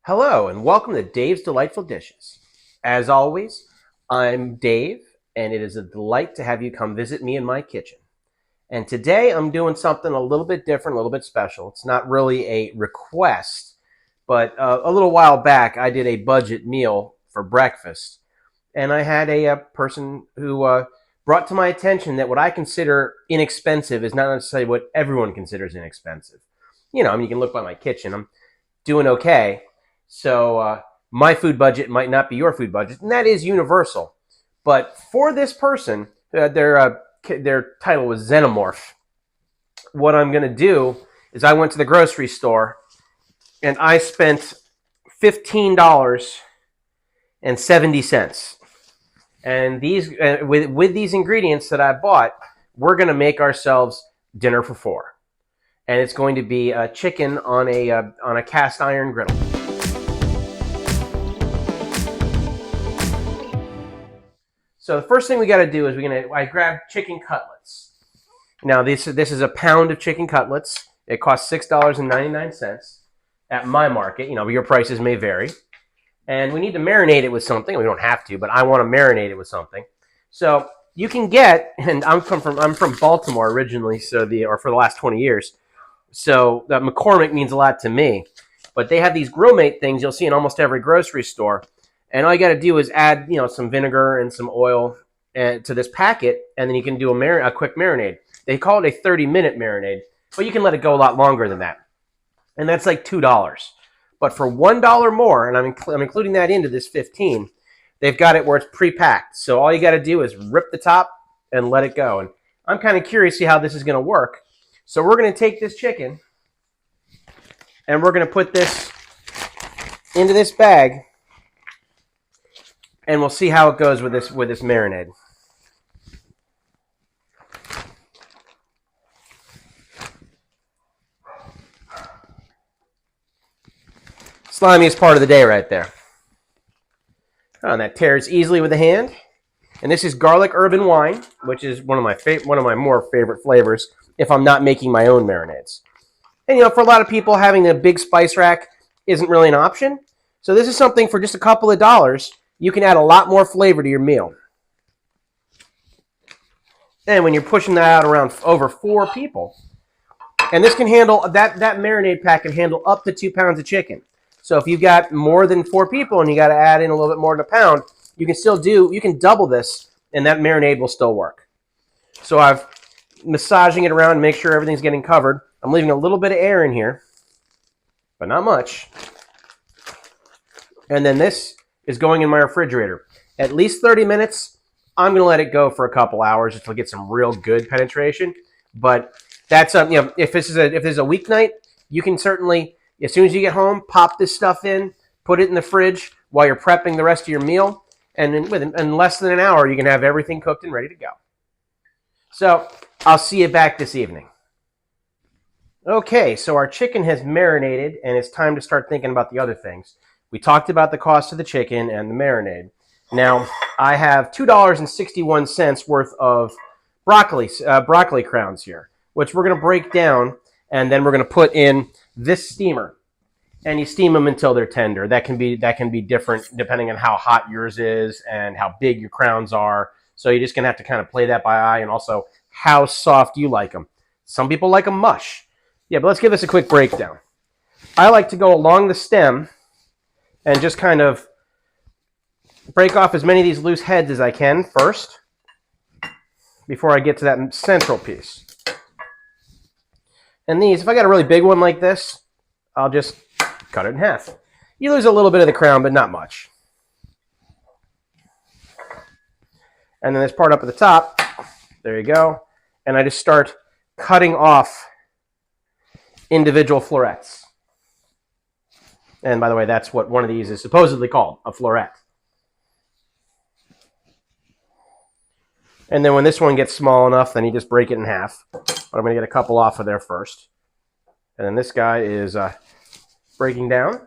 Hello, and welcome to Dave's Delightful Dishes. As always, I'm Dave, and it is a delight to have you come visit me in my kitchen. And today I'm doing something a little bit different, a little bit special. It's not really a request, but a little while back I did a budget meal for breakfast, and I had a person who brought to my attention that what I consider inexpensive is not necessarily what everyone considers inexpensive. You can look by my kitchen. I'm doing okay. So my food budget might not be your food budget, and that is universal. But for this person, their title was Xenomorph. What I'm going to do is I went to the grocery store and I spent $15.70. And these with these ingredients that I bought, we're going to make ourselves dinner for four, and it's going to be chicken on a cast iron griddle. So the first thing we got to do is I grabbed chicken cutlets. Now this is a pound of chicken cutlets. It costs $6.99 at my market. Your prices may vary. And we need to marinate it with something. We don't have to, but I want to marinate it with something. So you can get, and I'm from Baltimore originally, or for the last 20 years. So McCormick means a lot to me. But they have these Grill Mate things you'll see in almost every grocery store. And all you got to do is add, some vinegar and some oil to this packet, and then you can do a quick marinade. They call it a 30-minute marinade, but you can let it go a lot longer than that. And that's like $2. But for $1 more, and I'm including that into this 15, they've got it where it's pre-packed. So all you got to do is rip the top and let it go. And I'm kind of curious to see how this is going to work. So we're going to take this chicken, and we're going to put this into this bag, and we'll see how it goes with this marinade. Slimiest part of the day right there. Oh, and that tears easily with the hand. And this is garlic herb and wine, which is one of my more favorite flavors if I'm not making my own marinades. And for a lot of people, having a big spice rack isn't really an option. So this is something for just a couple of dollars. You can add a lot more flavor to your meal. And when you're pushing that out around over 4 people, and this can handle, that marinade pack can handle up to 2 pounds of chicken. So if you've got more than 4 people and you got to add in a little bit more than a pound, you can double this, and that marinade will still work. So I've massaging it around to make sure everything's getting covered. I'm leaving a little bit of air in here, but not much. And then this is going in my refrigerator. At least 30 minutes. I'm going to let it go for a couple hours just to get some real good penetration. But that's if this is a weeknight, you can certainly, as soon as you get home, pop this stuff in, put it in the fridge while you're prepping the rest of your meal, and in less than an hour, you can have everything cooked and ready to go. So I'll see you back this evening. Okay, so our chicken has marinated, and it's time to start thinking about the other things. We talked about the cost of the chicken and the marinade. Now, I have $2.61 worth of broccoli crowns here, which we're going to break down, and then we're going to put in this steamer. And you steam them until they're tender. That can be different depending on how hot yours is and how big your crowns are. So you're just going to have to kind of play that by eye, and also how soft you like them. Some people like them mush. Yeah, but let's give this a quick breakdown. I like to go along the stem and just kind of break off as many of these loose heads as I can first before I get to that central piece. And these, if I got a really big one like this, I'll just cut it in half. You lose a little bit of the crown, but not much. And then this part up at the top, there you go. And I just start cutting off individual florets. And by the way, that's what one of these is supposedly called, a floret. And then when this one gets small enough, then you just break it in half. But I'm going to get a couple off of there first. And then this guy is breaking down.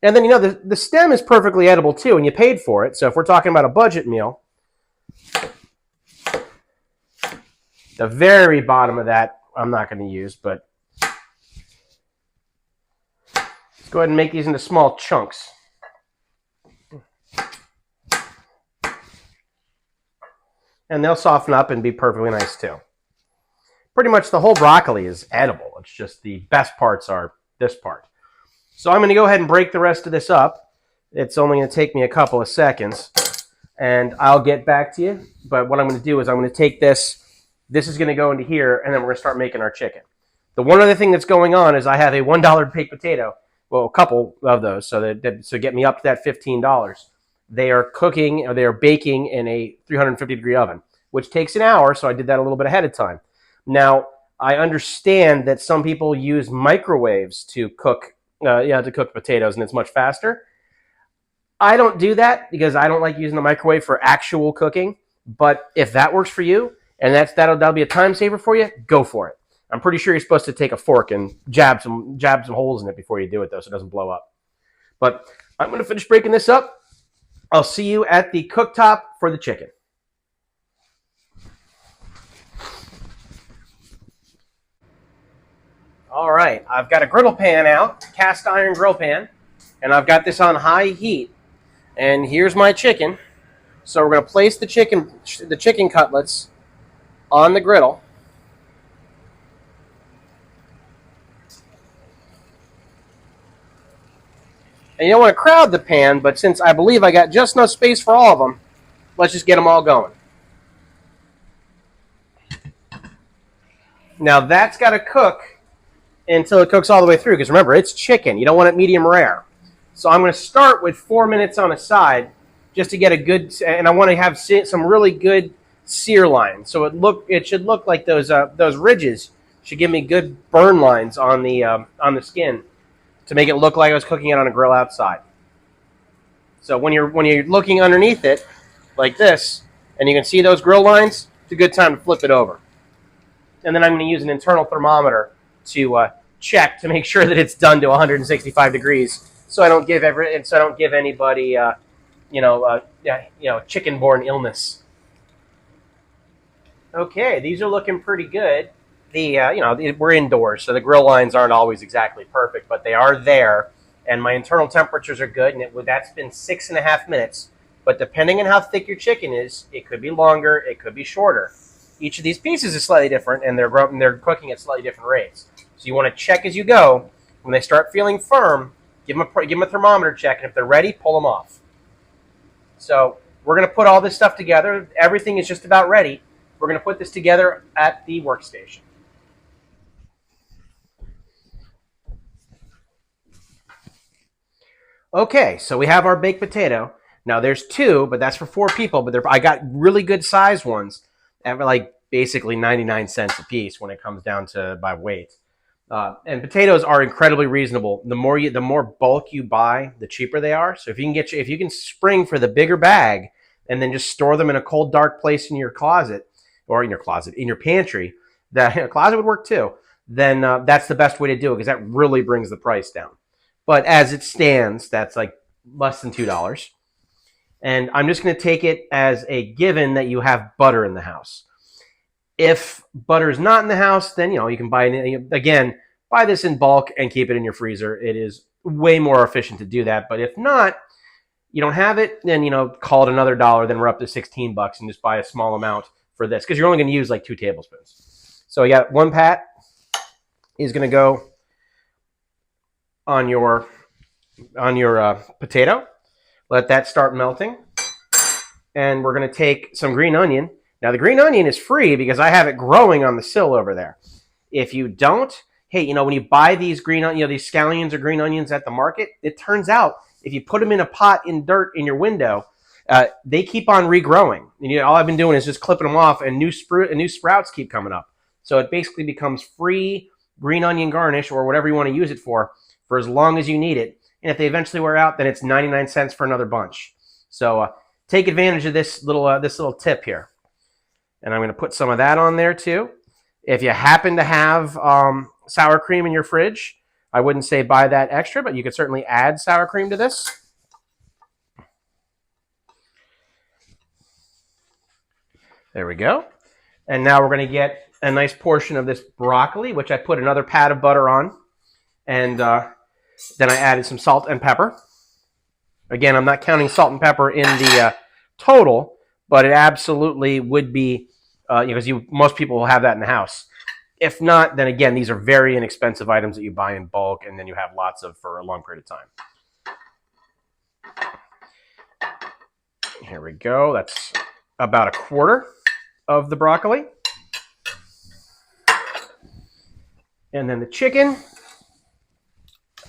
And then, the stem is perfectly edible too, and you paid for it. So if we're talking about a budget meal, the very bottom of that I'm not going to use, but Go ahead and make these into small chunks. And they'll soften up and be perfectly nice too. Pretty much the whole broccoli is edible. It's just the best parts are this part. So I'm going to go ahead and break the rest of this up. It's only going to take me a couple of seconds, and I'll get back to you. But what I'm going to do is I'm going to take this. This is going to go into here, and then we're going to start making our chicken. The one other thing that's going on is I have a $1 baked potato. Well, a couple of those, so get me up to that $15. They are cooking, or they are baking in a 350-degree oven, which takes an hour, so I did that a little bit ahead of time. Now, I understand that some people use microwaves to cook potatoes, and it's much faster. I don't do that because I don't like using the microwave for actual cooking. But if that works for you, and that'll be a time saver for you, go for it. I'm pretty sure you're supposed to take a fork and jab some holes in it before you do it, though, so it doesn't blow up. But I'm going to finish breaking this up. I'll see you at the cooktop for the chicken. All right, I've got a griddle pan out, cast iron grill pan, and I've got this on high heat. And here's my chicken. So we're going to place the chicken cutlets on the griddle. And you don't want to crowd the pan, but since I believe I got just enough space for all of them, let's just get them all going. Now that's got to cook until it cooks all the way through, because remember, it's chicken. You don't want it medium rare. So I'm going to start with 4 minutes on a side just to get a good, and I want to have some really good sear lines. So it should look like those ridges should give me good burn lines on the skin to make it look like I was cooking it on a grill outside. So when you're looking underneath it like this, and you can see those grill lines, it's a good time to flip it over. And then I'm going to use an internal thermometer to check to make sure that it's done to 165 degrees, so I don't give anybody chicken-borne illness. Okay, these are looking pretty good. We're indoors, so the grill lines aren't always exactly perfect, but they are there, and my internal temperatures are good. And that's been 6.5 minutes. But depending on how thick your chicken is, it could be longer, it could be shorter. Each of these pieces is slightly different, and they're cooking at slightly different rates. So you want to check as you go. When they start feeling firm, give them a thermometer check, and if they're ready, pull them off. So we're going to put all this stuff together. Everything is just about ready. We're going to put this together at the workstation. Okay, so we have our baked potato. Now there's two, but that's for 4 people. But I got really good size ones at like basically 99 cents a piece when it comes down to by weight. And potatoes are incredibly reasonable. The more bulk you buy, the cheaper they are. So if you can spring for the bigger bag and then just store them in a cold, dark place in your closet, or in your pantry, that closet would work too. Then that's the best way to do it, because that really brings the price down. But as it stands, that's like less than $2. And I'm just going to take it as a given that you have butter in the house. If butter is not in the house, then you can buy this in bulk and keep it in your freezer. It is way more efficient to do that. But if not, you don't have it, then call it another $1. Then we're up to $16 and just buy a small amount for this, because you're only going to use like 2 tablespoons. So you got 1 pat is going to go on your potato. Let that start melting, and we're going to take some green onion. Now, the green onion is free because I have it growing on the sill over there. If you don't, hey, when you buy these these scallions or green onions at the market, it turns out if you put them in a pot in dirt in your window, they keep on regrowing. And all I've been doing is just clipping them off, and new sprouts keep coming up. So it basically becomes free green onion garnish, or whatever you want to use it for as long as you need it. And if they eventually wear out, then it's 99 cents for another bunch. So take advantage of this little tip here. And I'm going to put some of that on there too. If you happen to have sour cream in your fridge, I wouldn't say buy that extra, but you could certainly add sour cream to this. There we go. And now we're going to get a nice portion of this broccoli, which I put another pat of butter on. And Then I added some salt and pepper. Again, I'm not counting salt and pepper in the total, but it absolutely would be, because most people will have that in the house. If not, then again, these are very inexpensive items that you buy in bulk, and then you have lots of for a long period of time. Here we go. That's about a quarter of the broccoli. And then the chicken,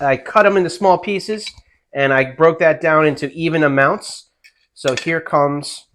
I cut them into small pieces, and I broke that down into even amounts. So here comes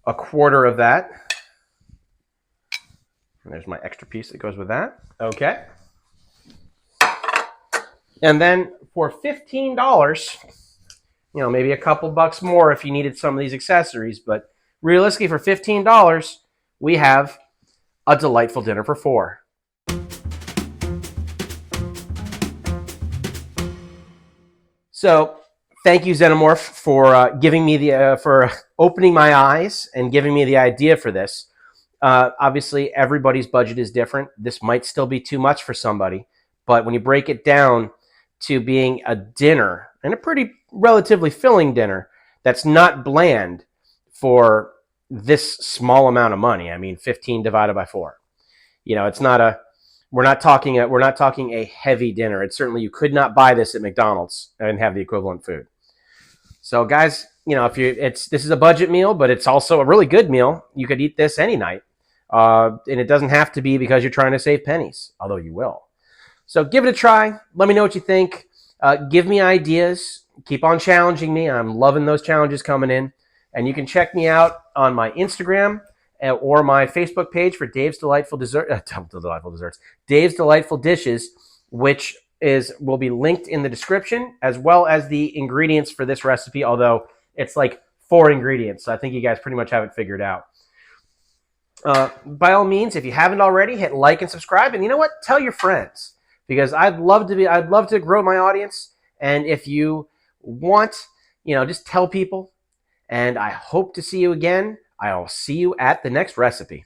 a quarter of that. And there's my extra piece that goes with that. Okay. And then for $15, maybe a couple bucks more if you needed some of these accessories, but realistically for $15, we have a delightful dinner for four. So thank you, Xenomorph, for giving me for opening my eyes and giving me the idea for this. Obviously, everybody's budget is different. This might still be too much for somebody, but when you break it down to being a dinner, and a pretty relatively filling dinner, that's not bland for this small amount of money. I mean, 15 divided by 4. It's not we're not talking a heavy dinner. It's certainly, you could not buy this at McDonald's and have the equivalent food. So guys, this is a budget meal, but it's also a really good meal. You could eat this any night. And it doesn't have to be because you're trying to save pennies, although you will. So give it a try. Let me know what you think. Give me ideas. Keep on challenging me. I'm loving those challenges coming in. And you can check me out on my Instagram or my Facebook page for Dave's Delightful Desserts, Dave's Delightful Dishes, which will be linked in the description, as well as the ingredients for this recipe, although it's like 4 ingredients. So I think you guys pretty much have it figured out. By all means, if you haven't already, hit like and subscribe. And you know what? Tell your friends, because I'd love to grow my audience. And if you want, just tell people. And I hope to see you again. I'll see you at the next recipe.